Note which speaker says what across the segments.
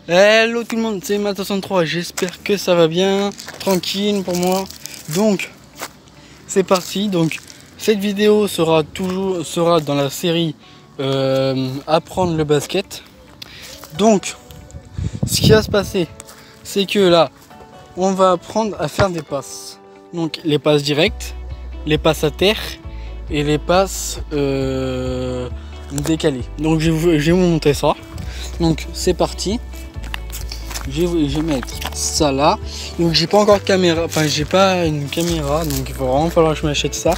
Speaker 1: Hello tout le monde, c'est Matt63, j'espère que ça va bien, tranquille pour moi. Donc, c'est parti. Donc, cette vidéo sera dans la série apprendre le basket. Donc, ce qui va se passer, c'est que là, on va apprendre à faire des passes. Donc, les passes directes, les passes à terre et les passes décalées. Donc, je vais vous montrer ça. Donc, c'est parti. Je vais mettre ça là. Donc j'ai pas encore de caméra, enfin j'ai pas une caméra, donc il va vraiment falloir que je m'achète ça.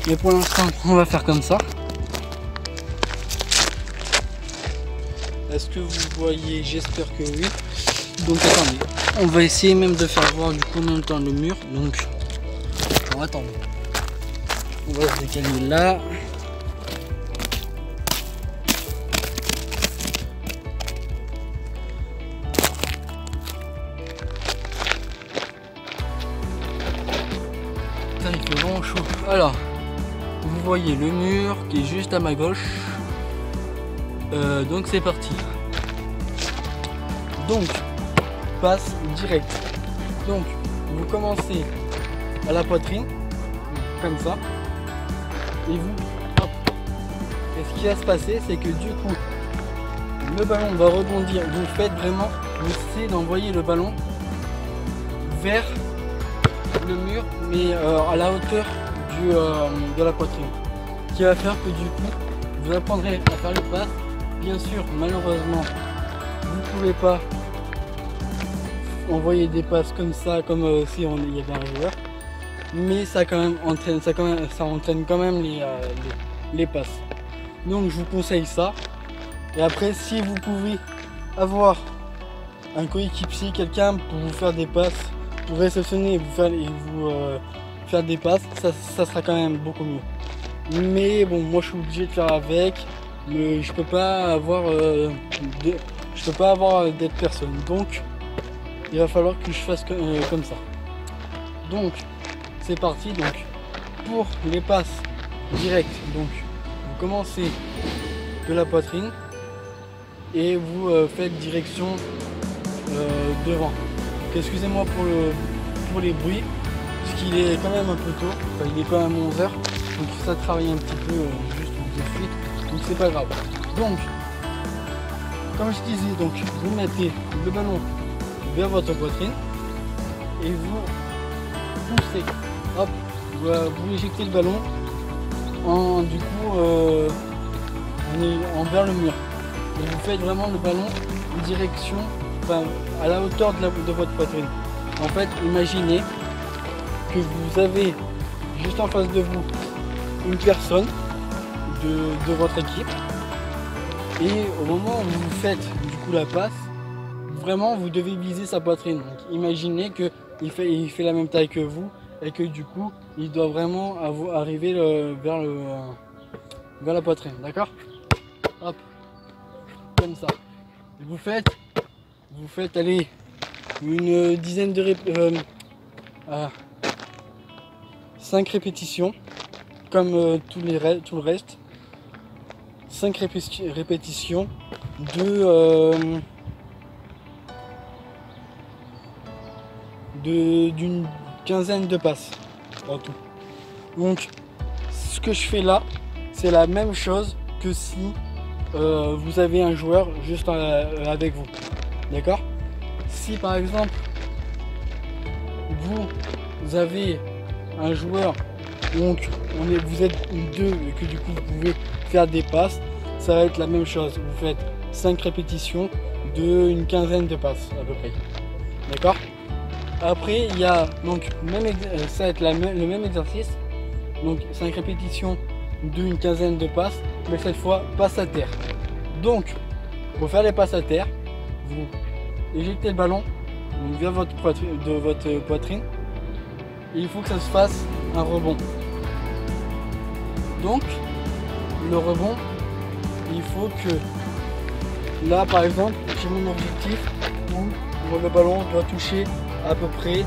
Speaker 1: Mais pour l'instant on va faire comme ça. Est-ce que vous voyez? J'espère que oui. Donc attendez, on va essayer même de faire voir du coup en même temps le mur. Donc bon, attendez, on va se décaler là. Il fait vraiment chaud. Alors, vous voyez le mur qui est juste à ma gauche. Donc c'est parti. Donc, passe direct. Donc, vous commencez à la poitrine, comme ça. Et vous, hop. Et ce qui va se passer, c'est que du coup, le ballon va rebondir. Vous faites vraiment, vous essayez d'envoyer le ballon vers le mur, mais à la hauteur de la poitrine, ce qui va faire que du coup vous apprendrez à faire les passes. Bien sûr, malheureusement vous pouvez pas envoyer des passes comme ça, comme si il y avait un joueur, mais ça quand même entraîne, ça entraîne quand même les passes. Donc je vous conseille ça. Et après, si vous pouvez avoir un coéquipier, quelqu'un pour vous faire des passes, pour réceptionner et vous faire des passes, ça sera quand même beaucoup mieux. Mais bon, moi je suis obligé de faire avec, mais je peux pas avoir d'aide personne, donc il va falloir que je fasse comme ça. Donc c'est parti. Donc pour les passes directes, donc vous commencez de la poitrine et vous faites direction devant. Excusez-moi pour les bruits, parce qu'il est quand même un peu tôt, enfin, il est quand même 11 h, donc ça travaille un petit peu juste de suite, donc c'est pas grave. Donc, comme je disais, donc vous mettez le ballon vers votre poitrine et vous poussez, hop, vous éjectez le ballon du coup vers le mur. Et vous faites vraiment le ballon en direction, enfin, à la hauteur de votre poitrine. En fait, imaginez que vous avez juste en face de vous une personne de votre équipe, et au moment où vous faites du coup la passe, vraiment vous devez viser sa poitrine. Donc imaginez que il fait la même taille que vous et que du coup il doit vraiment arriver vers la poitrine, d'accord? Hop, comme ça. Et vous faites aller une dizaine de 5 répétitions, comme tout le reste. 5 répétitions d'une quinzaine de passes en tout. Donc ce que je fais là, c'est la même chose que si vous avez un joueur juste avec vous, d'accord? Si par exemple vous avez un joueur, donc vous êtes deux et que du coup vous pouvez faire des passes, ça va être la même chose. Vous faites 5 répétitions d'une quinzaine de passes à peu près, d'accord? Après il y a donc ça va être le même exercice, donc 5 répétitions d'une quinzaine de passes, mais cette fois passe à terre. Donc pour faire les passes à terre, vous éjectez le ballon vers votre poitrine, et il faut que ça se fasse un rebond. Donc le rebond, il faut que là par exemple j'ai mon objectif où le ballon doit toucher à peu près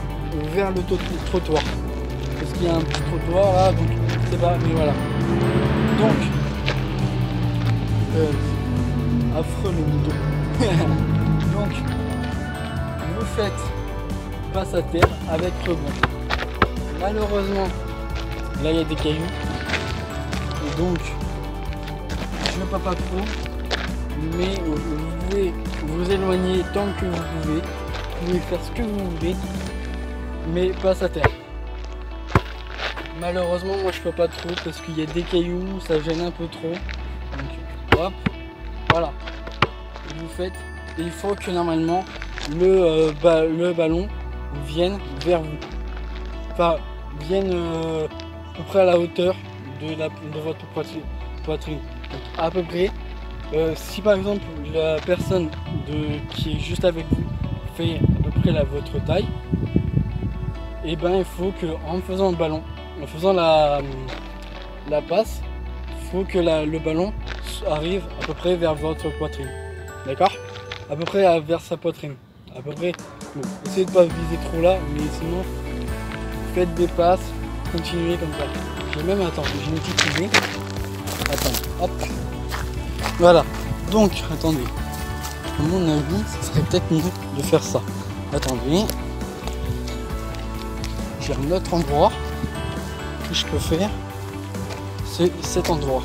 Speaker 1: vers le trottoir, parce qu'il y a un petit trottoir là, donc c'est pas, mais voilà. Donc affreux le mouton. Donc faites passe à terre avec rebond. Malheureusement, là il y a des cailloux. Et donc, je ne peux pas trop. Mais vous pouvez vous éloigner tant que vous pouvez. Vous pouvez faire ce que vous voulez. Mais passe à terre. Malheureusement, moi je peux pas trop parce qu'il y a des cailloux, ça gêne un peu trop. Donc, hop, voilà. Vous faites. Et il faut que normalement le ballon vienne vers vous. Enfin, vienne à peu près à la hauteur de votre poitrine. Donc, à peu près. Si par exemple la personne qui est juste avec vous fait à peu près votre taille, et ben il faut que en faisant le ballon, en faisant la passe, il faut que le ballon arrive à peu près vers votre poitrine. D'accord? À peu près vers sa poitrine. À peu près. Bon, essayez de ne pas viser trop là, mais sinon faites des passes, continuez comme ça. J'ai même j'ai une petite idée. Attends, hop. Voilà, donc attendez, à mon avis, ce serait peut-être mieux de faire ça. Attendez, j'ai un autre endroit que je peux faire, c'est cet endroit.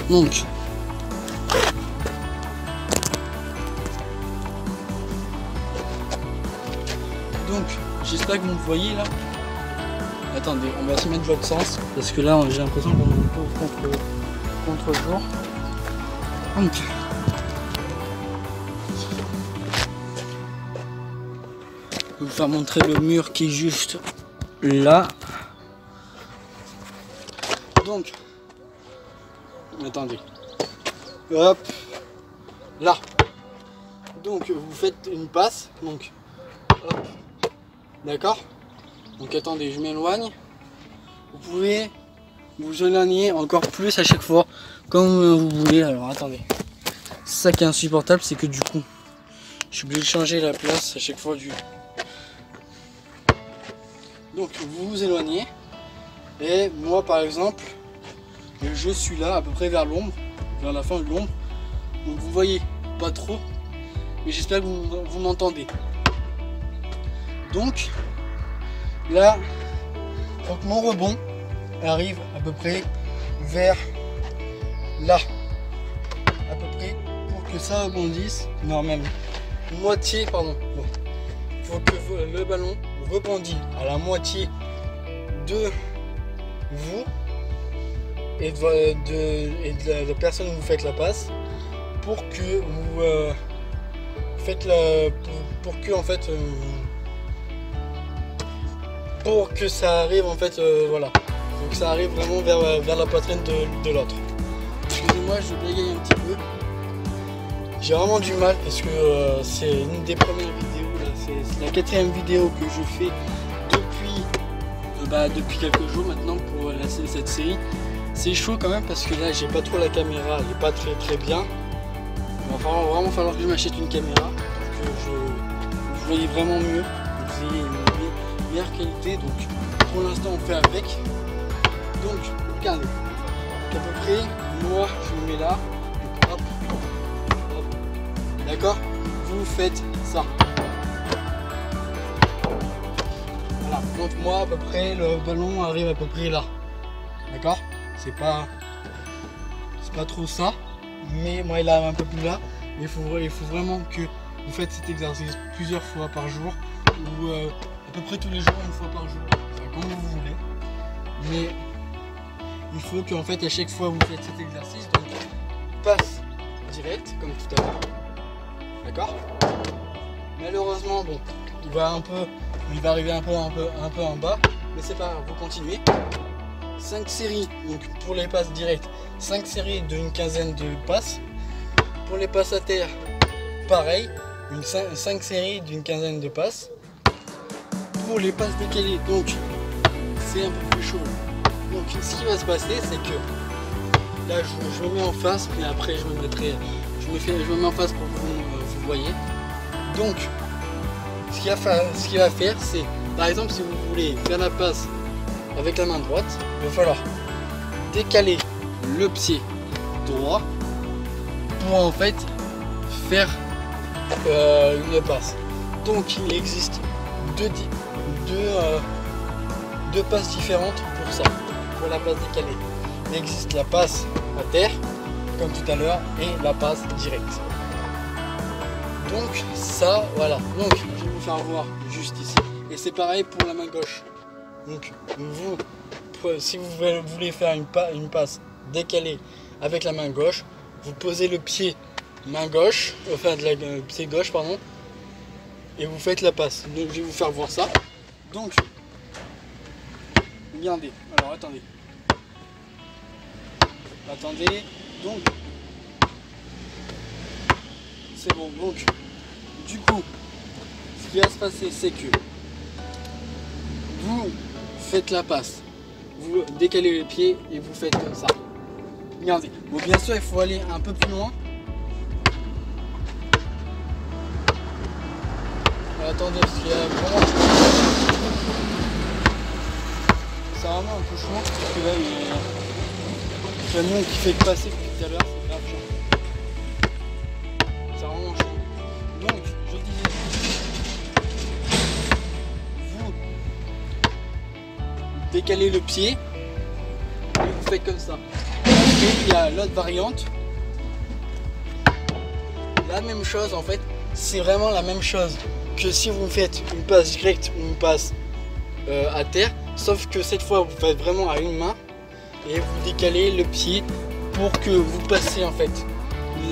Speaker 1: Donc, j'espère que vous me voyez là. Attendez, on va se mettre de l'autre sens, parce que là j'ai l'impression qu'on est un peu contre-jour. Donc, je vais vous faire montrer le mur qui est juste là. Donc, attendez, hop, là. Donc, vous faites une passe. Donc, hop, d'accord. Donc, attendez, je m'éloigne. Vous pouvez vous éloigner encore plus à chaque fois, comme vous voulez. Alors attendez, c'est ça qui est insupportable, c'est que du coup je suis obligé de changer la place à chaque fois donc vous vous éloignez, et moi par exemple je suis là à peu près vers l'ombre, vers la fin de l'ombre, donc vous voyez pas trop, mais j'espère que vous m'entendez. Donc là, faut que mon rebond arrive à peu près vers là, à peu près, pour que ça rebondisse, non même moitié, pardon, bon. Faut que le ballon rebondisse à la moitié de vous et de la personne où vous faites la passe, pour que vous faites pour que en fait pour que ça arrive en fait voilà. Donc ça arrive vraiment vers la poitrine de l'autre. Excusez-moi, je bégaye un petit peu. J'ai vraiment du mal parce que c'est une des premières vidéos, c'est la 4e vidéo que je fais depuis quelques jours maintenant pour cette série. C'est chaud quand même parce que là j'ai pas trop la caméra, elle est pas très bien. Il va vraiment falloir que je m'achète une caméra pour que vous voyez vraiment mieux, que vous ayez une meilleure qualité. Donc pour l'instant on fait avec. Donc, regardez, à peu près, moi, je me mets là, hop, hop, d'accord? Vous faites ça. Voilà, donc moi, à peu près, le ballon arrive à peu près là, d'accord? C'est pas trop ça, mais moi, il arrive un peu plus là. Mais il faut vraiment que vous faites cet exercice plusieurs fois par jour, ou à peu près tous les jours, une fois par jour, enfin, comme vous voulez. Mais il faut qu'en fait à chaque fois vous faites cet exercice, donc passe direct comme tout à l'heure, d'accord? Malheureusement bon, il va arriver un peu en bas, mais c'est pas grave, vous continuez. 5 séries, donc pour les passes directes, 5 séries d'une quinzaine de passes. Pour les passes à terre, pareil, 5 séries d'une quinzaine de passes. Pour les passes décalées, donc c'est un peu plus chaud. Donc ce qui va se passer, c'est que là je me mets en face, mais après je me mets en face pour que vous voyez. Donc ce qu'il va faire, c'est par exemple si vous voulez faire la passe avec la main droite, il va falloir décaler le pied droit pour en fait faire une passe. Donc il existe deux passes différentes pour ça, pour la passe décalée. Il existe la passe à terre, comme tout à l'heure, et la passe directe. Donc ça, voilà. Donc je vais vous faire voir juste ici. Et c'est pareil pour la main gauche. Donc vous, si vous voulez faire une passe décalée avec la main gauche, vous posez le pied main gauche, enfin le pied gauche pardon, et vous faites la passe. Donc je vais vous faire voir ça. Donc regardez, alors attendez, donc c'est bon. Donc du coup, ce qui va se passer, c'est que vous faites la passe, vous décalez les pieds et vous faites comme ça. Regardez, bon bien sûr il faut aller un peu plus loin. Attendez, parce qu'il y a vraiment... C'est vraiment un peu chaud, parce que là il y a le camion qui fait que passer depuis tout à l'heure, c'est grave chaud. C'est vraiment chaud. Donc, je disais, vous décalez le pied et vous faites comme ça. Et il y a l'autre variante, la même chose en fait, c'est vraiment la même chose que si vous faites une passe directe ou une passe à terre, sauf que cette fois vous faites vraiment à une main et vous décalez le pied pour que vous passiez en fait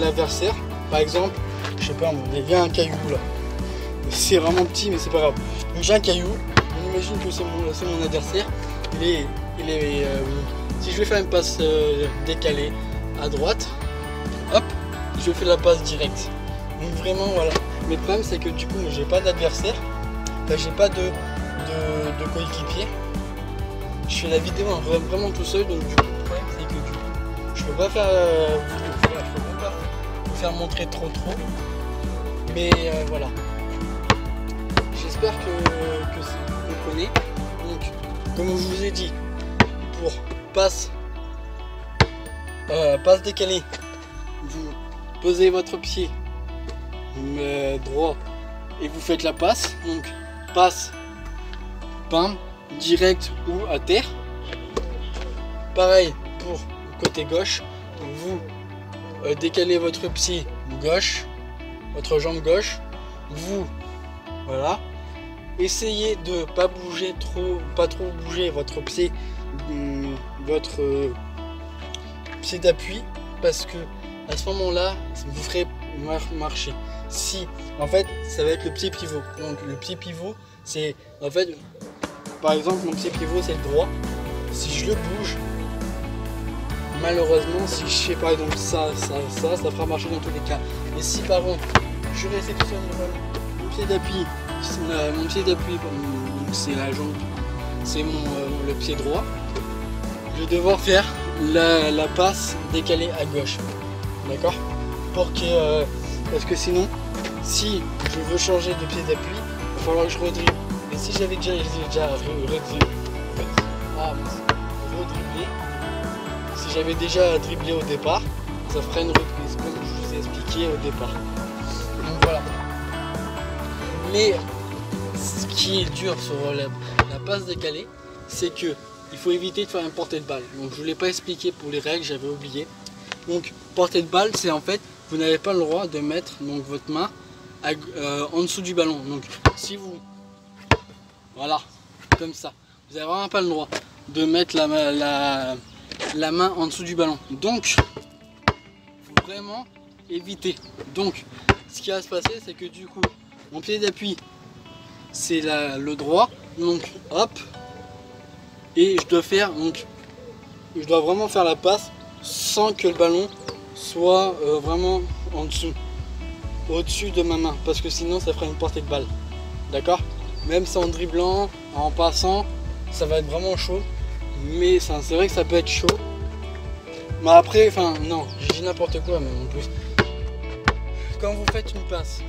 Speaker 1: l'adversaire. Par exemple, je sais pas, il y a un caillou là, c'est vraiment petit mais c'est pas grave. Donc j'ai un caillou, on imagine que c'est mon adversaire, si je vais faire une passe décalée à droite, hop, je fais la passe directe. Donc vraiment voilà. Mais le problème c'est que du coup j'ai pas d'adversaire, enfin, j'ai pas de coéquipier. Je fais la vidéo vraiment tout seul, donc du coup le problème c'est que du coup je peux pas faire vous faire montrer trop. Mais voilà. J'espère que vous comprenez. Donc comme je vous ai dit, pour passe décalée, vous posez votre pied droit et vous faites la passe, donc passe pam direct ou à terre. Pareil pour le côté gauche, vous décalez votre pied gauche, votre jambe gauche, vous voilà, essayez de pas trop bouger votre pied d'appui, parce que à ce moment là vous ferez marcher. Si en fait ça va être le pied pivot, donc le pied pivot c'est en fait, par exemple mon pied pivot c'est le droit, si je le bouge malheureusement, si je fais par exemple ça fera marcher dans tous les cas. Et si par contre je réceptionne mon pied d'appui, c'est la jambe, c'est le pied droit, je vais devoir faire la passe décalée à gauche, d'accord, pour que parce que sinon, si je veux changer de pied d'appui, il va falloir que je redribble. Et si j'avais déjà redribblé, si j'avais déjà dribblé au départ, ça ferait une reprise, comme je vous ai expliqué au départ. Donc voilà. Mais ce qui est dur sur la passe décalée, c'est que il faut éviter de faire une portée de balle. Donc je ne vous l'ai pas expliqué pour les règles, j'avais oublié. Donc portée de balle, c'est en fait, vous n'avez pas le droit de mettre donc votre main en dessous du ballon. Donc si vous, voilà, comme ça, vous n'avez vraiment pas le droit de mettre la main en dessous du ballon. Donc il faut vraiment éviter. Donc ce qui va se passer, c'est que du coup mon pied d'appui c'est le droit, donc hop, et je dois vraiment faire la passe sans que le ballon soit vraiment en dessous, au-dessus de ma main, parce que sinon ça ferait une portée de balle, d'accord. Même si en dribblant, en passant, ça va être vraiment chaud, mais c'est vrai que ça peut être chaud, mais après, enfin non, j'ai dit n'importe quoi, mais en plus, quand vous faites une passe,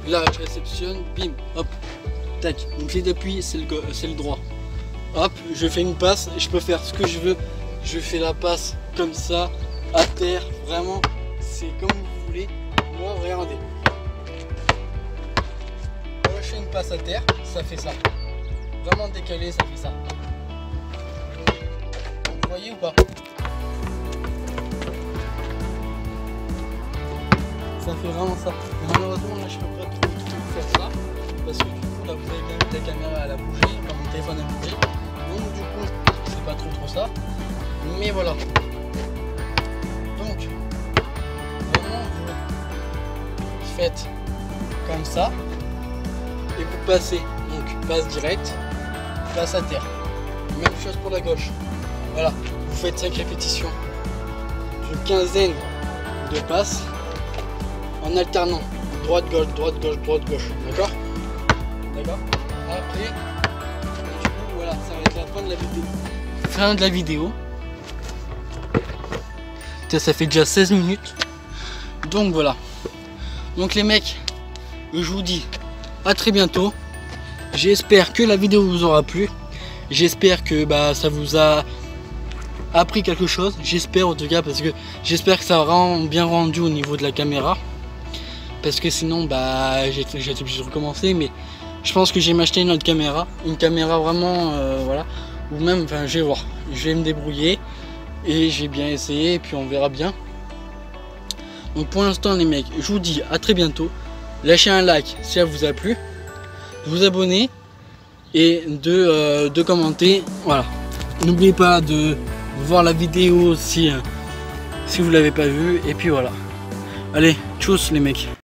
Speaker 1: là je réceptionne, bim, hop, tac, mon pied d'appui c'est le droit, hop, je fais une passe et je peux faire ce que je veux. Je fais la passe comme ça, à terre, vraiment, c'est comme vous voulez. Moi, regardez. face à terre, ça fait ça. Vraiment décalé, ça fait ça. Vous voyez ou pas? Ça fait vraiment ça. Mais malheureusement, là, je peux pas trop faire ça. Parce que du coup, là, vous avez bien vu la caméra, elle a bougé. Enfin, mon téléphone a bougé. Donc, du coup, c'est pas trop ça. Mais voilà. Donc, vraiment, vous faites comme ça. Et vous passez. Donc, passe direct, passe à terre. Même chose pour la gauche. Voilà. Vous faites 5 répétitions. Une quinzaine de passes. En alternant droite-gauche, droite-gauche, droite-gauche, d'accord? D'accord? Après, du coup, voilà, ça va être la fin de la vidéo. Fin de la vidéo. Ça fait déjà 16 minutes. Donc voilà. Donc les mecs, je vous dis à très bientôt. J'espère que la vidéo vous aura plu. J'espère que ça vous a appris quelque chose. J'espère en tout cas, parce que j'espère que ça aura bien rendu au niveau de la caméra. Parce que sinon j'ai été obligé de recommencer, mais je pense que j'ai m'acheter une autre caméra, vraiment voilà, ou même je vais voir, je vais me débrouiller et j'ai bien essayé et puis on verra bien. Donc pour l'instant les mecs, je vous dis à très bientôt. Lâchez un like si ça vous a plu, vous abonner et de commenter. Voilà, n'oubliez pas de voir la vidéo si vous l'avez pas vue, et puis voilà. Allez, tchuss les mecs.